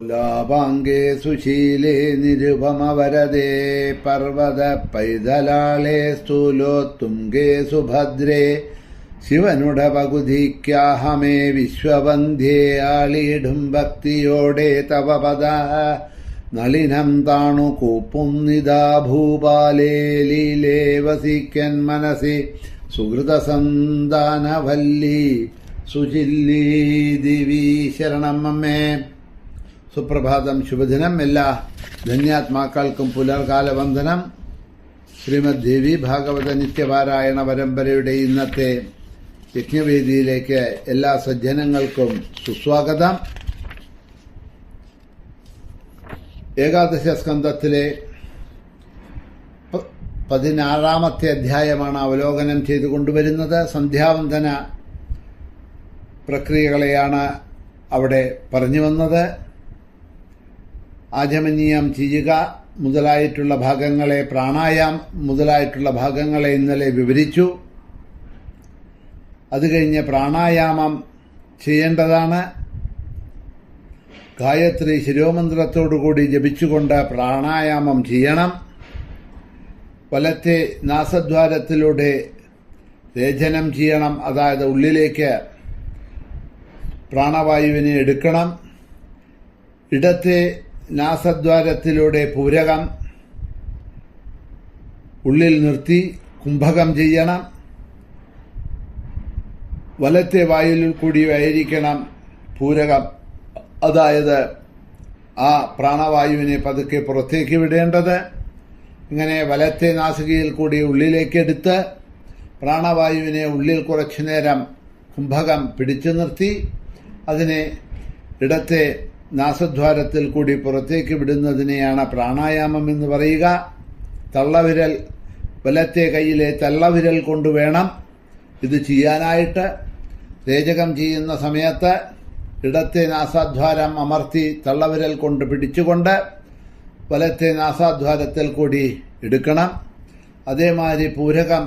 ലാപാംഗേ സുശീലേ നിരുപമവരദേ പർവത പൈതലാളേ സ്ഥൂലോത്തുംഗേ സുഭദ്രേ ശിവനുട പകുതിക്കാഹമേ വിശ്വവന്ധ്യേ ആളിയിടും ഭക്തിയോടെ തവ പദ നളിനം താണു കൂപ്പുന്നിതാ ഭൂപാലേ ലീലേ വസിക്കൻ മനസി സുഹൃതസന്താനവല്ലി സുചില്ലീ ദിവീ ശരണം അമ്മേ. സുപ്രഭാതം, ശുഭദിനം. എല്ലാ ധന്യാത്മാക്കൾക്കും പുലർകാല വന്ദനം. ശ്രീമദ് ദേവി ഭാഗവത നിത്യപാരായണ പരമ്പരയുടെ ഇന്നത്തെ യജ്ഞവേദിയിലേക്ക് എല്ലാ സജ്ജനങ്ങൾക്കും സുസ്വാഗതം. ഏകാദശ സ്കന്ധത്തിലെ 16ാമത്തെ അധ്യായമാണ് അവലോകനം ചെയ്തുകൊണ്ടുവരുന്നത്. സന്ധ്യാവന്ദന പ്രക്രിയകളെയാണ് അവിടെ പറഞ്ഞു വന്നത്. ആചമനീയം ചെയ്യുക മുതലായിട്ടുള്ള ഭാഗങ്ങളെ, പ്രാണായാം മുതലായിട്ടുള്ള ഭാഗങ്ങളെ ഇന്നലെ വിവരിച്ചു. അത് കഴിഞ്ഞ് പ്രാണായാമം ചെയ്യേണ്ടതാണ്. ഗായത്രി ശിരോമന്ത്രത്തോടുകൂടി ജപിച്ചുകൊണ്ട് പ്രാണായാമം ചെയ്യണം. വലത്തെ നാസദ്വാരത്തിലൂടെ രേചനം ചെയ്യണം, അതായത് ഉള്ളിലേക്ക് പ്രാണവായുവിനെ എടുക്കണം. ഇടത്തെ നാസദ്വാരത്തിലൂടെ പൂരകം ഉള്ളിൽ നിർത്തി കുംഭകം ചെയ്യണം. വലത്തെ വായുവിൽ കൂടി ആയിരിക്കണം പൂരകം, അതായത് ആ പ്രാണവായുവിനെ പതുക്കെ പുറത്തേക്ക് വിടേണ്ടത്. ഇങ്ങനെ വലത്തെ നാസികയിൽ കൂടി ഉള്ളിലേക്കെടുത്ത് പ്രാണവായുവിനെ ഉള്ളിൽ കുറച്ചു നേരം കുംഭകം പിടിച്ചു നിർത്തി അതിനെ ഇടത്തെ നാസദ്വാരത്തിൽ കൂടി പുറത്തേക്ക് വിടുന്നതിനെയാണ് പ്രാണായാമം എന്ന് പറയുക. തള്ളവിരൽ, വലത്തെ കൈയിലെ തള്ളവിരൽ കൊണ്ട് വേണം ഇത് ചെയ്യാനായിട്ട്. രേചകം ചെയ്യുന്ന സമയത്ത് ഇടത്തെ നാസാദ്വാരം അമർത്തി തള്ളവിരൽ കൊണ്ട് പിടിച്ചുകൊണ്ട് വലത്തെ നാസാദ്വാരത്തിൽ കൂടി എടുക്കണം. അതേമാതിരി പൂരകം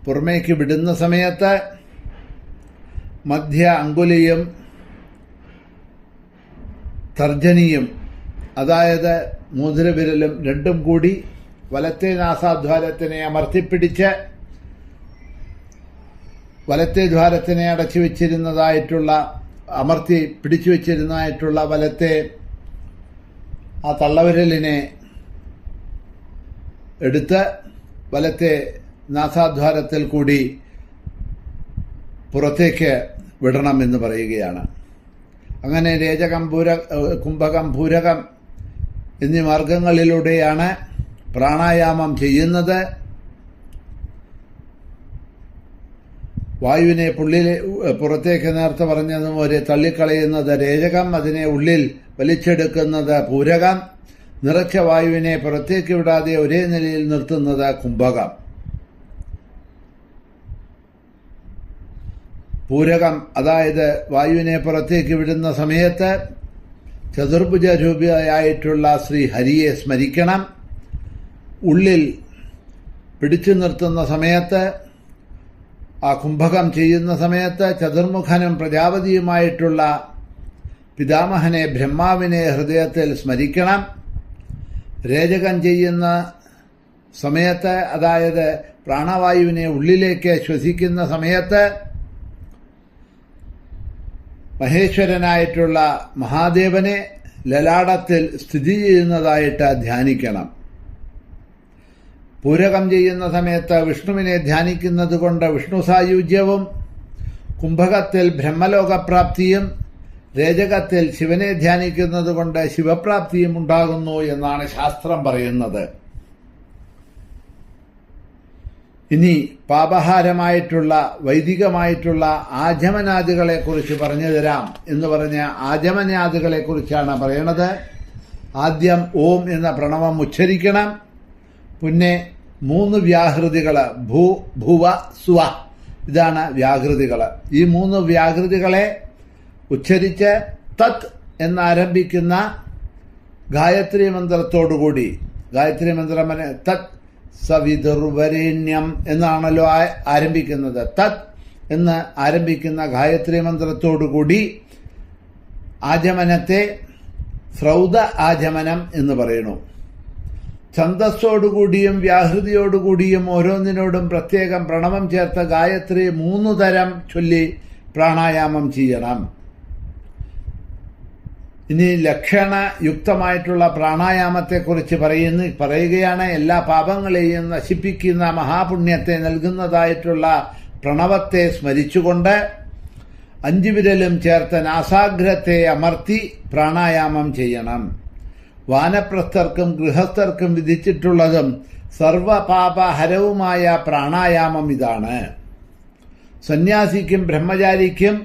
പുറമേക്ക് വിടുന്ന സമയത്ത് മധ്യ അങ്കുലിയും തർജനിയും, അതായത് മോതിരവിരലും രണ്ടും കൂടി വലത്തെ നാസാദ്വാരത്തിനെ അമർത്തിപ്പിടിച്ച് വലത്തെ ദ്വാരത്തിനെ അടച്ചു വെച്ചിരുന്നതായിട്ടുള്ള, അമർത്തി പിടിച്ചു വെച്ചിരുന്നതായിട്ടുള്ള വലത്തെ ആ തള്ളവിരലിനെ എടുത്ത് വലത്തെ നാസാദ്വാരത്തിൽ കൂടി പുറത്തേക്ക് വിടണം എന്ന് പറയുകയാണ്. അങ്ങനെ രേചകം, കുംഭകം, പൂരകം എന്നീ മാർഗങ്ങളിലൂടെയാണ് പ്രാണായാമം ചെയ്യുന്നത്. വായുവിനെ പുറത്തേക്ക് നേരത്തെ പറഞ്ഞതുപോലെ തള്ളിക്കളയുന്നത് രേചകം, അതിനെ ഉള്ളിൽ വലിച്ചെടുക്കുന്നത് പൂരകം, നിറച്ച വായുവിനെ പുറത്തേക്ക് വിടാതെ ഒരേ നിലയിൽ നിർത്തുന്നത് കുംഭകം. പൂരകം, അതായത് വായുവിനെ പുറത്തേക്ക് വിടുന്ന സമയത്ത് ചതുർഭുജ രൂപയായിട്ടുള്ള ശ്രീ ഹരിയെ സ്മരിക്കണം. ഉള്ളിൽ പിടിച്ചു നിർത്തുന്ന സമയത്ത്, ആ കുംഭകം ചെയ്യുന്ന സമയത്ത് ചതുർമുഖനും പ്രജാപതിയുമായിട്ടുള്ള പിതാമഹനെ, ബ്രഹ്മാവിനെ ഹൃദയത്തിൽ സ്മരിക്കണം. രേചകം ചെയ്യുന്ന സമയത്ത്, അതായത് പ്രാണവായുവിനെ ഉള്ളിലേക്ക് ശ്വസിക്കുന്ന സമയത്ത് മഹേശ്വരനായിട്ടുള്ള മഹാദേവനെ ലലാടത്തിൽ സ്ഥിതി ചെയ്യുന്നതായിട്ട് ധ്യാനിക്കണം. പൂരകം ചെയ്യുന്ന സമയത്ത് വിഷ്ണുവിനെ ധ്യാനിക്കുന്നത് കൊണ്ട് വിഷ്ണു സായുജ്യവും, കുംഭകത്തിൽ ബ്രഹ്മലോകപ്രാപ്തിയും, രേചകത്തിൽ ശിവനെ ധ്യാനിക്കുന്നത് കൊണ്ട് ശിവപ്രാപ്തിയും ഉണ്ടാകുന്നു എന്നാണ് ശാസ്ത്രം പറയുന്നത്. ഇനി പാപഹാരമായിട്ടുള്ള വൈദികമായിട്ടുള്ള ആചമനാദികളെക്കുറിച്ച് പറഞ്ഞു തരാം എന്ന് പറഞ്ഞ ആചമനാദികളെക്കുറിച്ചാണ് പറയണത്. ആദ്യം ഓം എന്ന പ്രണവം ഉച്ചരിക്കണം. പിന്നെ 3 വ്യാഹൃതികൾ, ഭൂ, ഭുവ, സ്വ, ഇതാണ് വ്യാഹൃതികൾ. ഈ 3 വ്യാഹൃതികളെ ഉച്ചരിച്ച് തത് എന്നാരംഭിക്കുന്ന ഗായത്രി മന്ത്രത്തോടുകൂടി, ഗായത്രി മന്ത്രം തത് സവിതുർവരേണ്യം എന്നാണല്ലോ ആരംഭിക്കുന്നത്. തത് എന്ന് ആരംഭിക്കുന്ന ഗായത്രി മന്ത്രത്തോടുകൂടി ആചമനത്തെ സ്രൗത ആചമനം എന്ന് പറയുന്നു. ഛന്ദസ്സോടുകൂടിയും വ്യാഹൃതിയോടുകൂടിയും ഓരോന്നിനോടും പ്രത്യേകം പ്രണവം ചേർത്ത ഗായത്രി 3 തരം ചൊല്ലി പ്രാണായാമം ചെയ്യണം. ഇനി ലക്ഷണയുക്തമായിട്ടുള്ള പ്രാണായാമത്തെക്കുറിച്ച് പറയുകയാണ്. എല്ലാ പാപങ്ങളെയും നശിപ്പിക്കുന്ന മഹാപുണ്യത്തെ നൽകുന്നതായിട്ടുള്ള പ്രണവത്തെ സ്മരിച്ചുകൊണ്ട് 5 വിരലും ചേർത്ത് നാസാഗ്രത്തെ അമർത്തി പ്രാണായാമം ചെയ്യണം. വാനപ്രസ്ഥർക്കും ഗൃഹസ്ഥർക്കും വിധിച്ചിട്ടുള്ളതും സർവപാപഹരവുമായ പ്രാണായാമം ഇതാണ്. സന്യാസിക്കും ബ്രഹ്മചാരിക്കും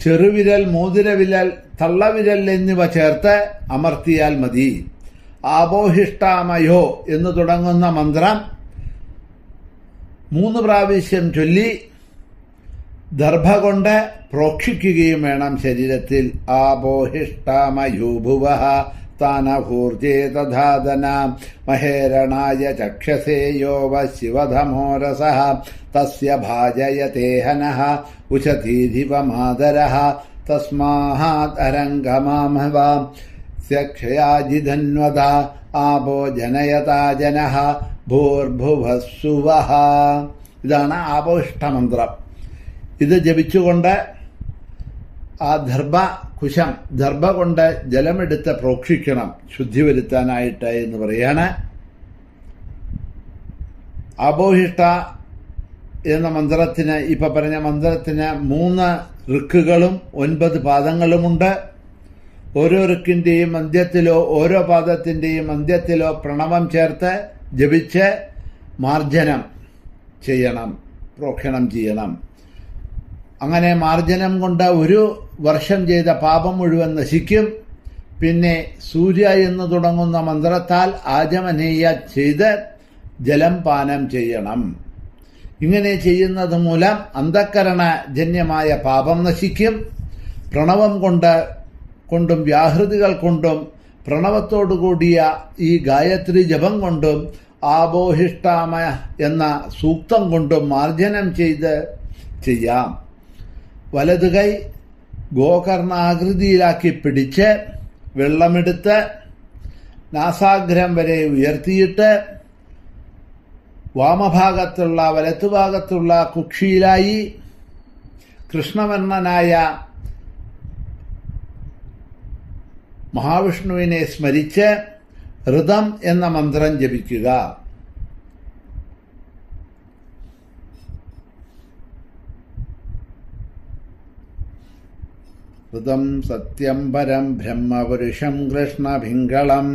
ചെറുവിരൽ, മോതിരവിരൽ, തള്ളവിരൽ എന്നിവ ചേർത്ത് അമർത്തിയാൽ മതി. ആബോഹിഷ്ടാമയോ എന്ന് തുടങ്ങുന്ന മന്ത്രം 3 പ്രാവശ്യം ചൊല്ലി ദർഭ കൊണ്ട് പ്രോക്ഷിക്കുകയും വേണം ശരീരത്തിൽ. ആബോഹിഷ്ടാമയോ ഭുവഃ സ്ഥാനഭൂർജേ തഥാദന മഹേരണായ ചക്ഷസേ യോ വ ശിവധമോരസഃ തസ്യ ഭാജയതേ ഹനഃ ഉശതീധിപമാദരഃ തസ്മാദരംഗമാമവ സ്യക്ഷയാജിധന്വത ആപോ ജനയതാ ജനഃ ഭൂർഭുവസ്സുവഃ. ഇതാണ് ആപോഹിഷ്ടമന്ത്രം. ഇത് ജപിച്ചുകൊണ്ട് ആ ദർഭ കൊണ്ട് ജലമെടുത്ത് പ്രോക്ഷിക്കണം ശുദ്ധി വരുത്താനായിട്ട് എന്ന് പറയാണ്. ആബോഹിഷ്ട എന്ന മന്ത്രത്തിന്, ഇപ്പൊ പറഞ്ഞ മന്ത്രത്തിന് 3 ഋക്കുകളും 9 പാദങ്ങളുമുണ്ട്. ഓരോ ഋക്കിന്റെയും അന്ത്യത്തിലോ ഓരോ പാദത്തിന്റെയും അന്ത്യത്തിലോ പ്രണവം ചേർത്ത് ജപിച്ച് മാർജനം ചെയ്യണം, പ്രോക്ഷണം ചെയ്യണം. അങ്ങനെ മാർജനം കൊണ്ട് 1 വർഷം ചെയ്ത പാപം മുഴുവൻ നശിക്കും. പിന്നെ സൂര്യ എന്ന് തുടങ്ങുന്ന മന്ത്രത്താൽ ആചമനീയ ചെയ്ത് ജലം പാനം ചെയ്യണം. ഇങ്ങനെ ചെയ്യുന്നത് മൂലം അന്ധക്കരണജന്യമായ പാപം നശിക്കും. പ്രണവം കൊണ്ടും വ്യാഹൃതികൾ കൊണ്ടും പ്രണവത്തോടുകൂടിയ ഈ ഗായത്രി ജപം കൊണ്ടും ആബോഹിഷ്ടാമ എന്ന സൂക്തം കൊണ്ടും മാർജനം ചെയ്യാം. വലതു കൈ ഗോകർണാകൃതിയിലാക്കി പിടിച്ച് വെള്ളമെടുത്ത് നാസാഗ്രം വരെ ഉയർത്തിയിട്ട് വാമഭാഗത്തുള്ള വലത്തുഭാഗത്തുള്ള കുക്ഷിയിലായി കൃഷ്ണവർണ്ണനായ മഹാവിഷ്ണുവിനെ സ്മരിച്ച് ഋതം എന്ന മന്ത്രം ജപിക്കുക. ഋതം സത്യം പരം ബ്രഹ്മപുരുഷം കൃഷ്ണഭിംഗളം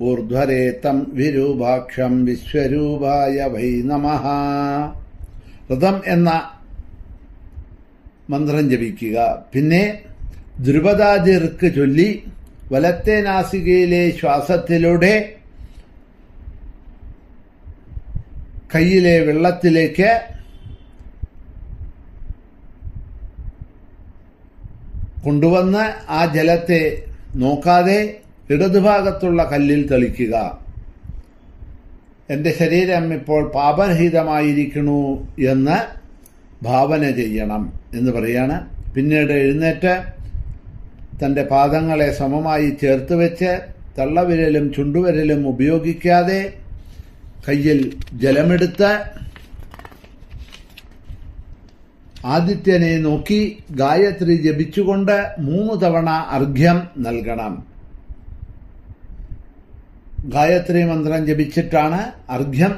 ഊർധ്വരേതം വിരൂപാക്ഷം വിശ്വരൂപായ വൈ നമഃ. ഋതം എന്ന മന്ത്രം ജപിക്കുക. പിന്നെ ദ്രുപദാദി ഋക്ക് ചൊല്ലി വലത്തെ നാസികയിലെ ശ്വാസത്തിലൂടെ കയ്യിലെ വെള്ളത്തിലേക്ക് കൊണ്ടുവന്ന് ആ ജലത്തെ നോക്കാതെ ഇടതുഭാഗത്തുള്ള കല്ലിൽ തളിക്കുക. എൻ്റെ ശരീരം ഇപ്പോൾ പാപരഹിതമായിരിക്കണു എന്ന് ഭാവന ചെയ്യണം എന്ന് പറയാണ്. പിന്നീട് എഴുന്നേറ്റ് തൻ്റെ പാദങ്ങളെ സമമായി ചേർത്ത് വെച്ച് തള്ളവിരലും ചുണ്ടുവിരലും ഉപയോഗിക്കാതെ കയ്യിൽ ജലമെടുത്ത് ആദിത്യനെ നോക്കി ഗായത്രി ജപിച്ചുകൊണ്ട് 3 തവണ അർഘ്യം നൽകണം. ഗായത്രി മന്ത്രം ജപിച്ചിട്ടാണ് അർഘ്യം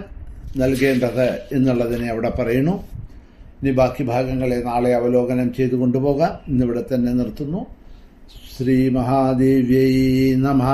നൽകേണ്ടത് എന്നുള്ളതിനെ അവിടെ പറയുന്നു. ഇനി ബാക്കി ഭാഗങ്ങളെ നാളെ അവലോകനം ചെയ്തു കൊണ്ടുപോകാം. ഇന്നിവിടെ തന്നെ നിർത്തുന്നു. ശ്രീ മഹാദേവ്യൈ നമഃ.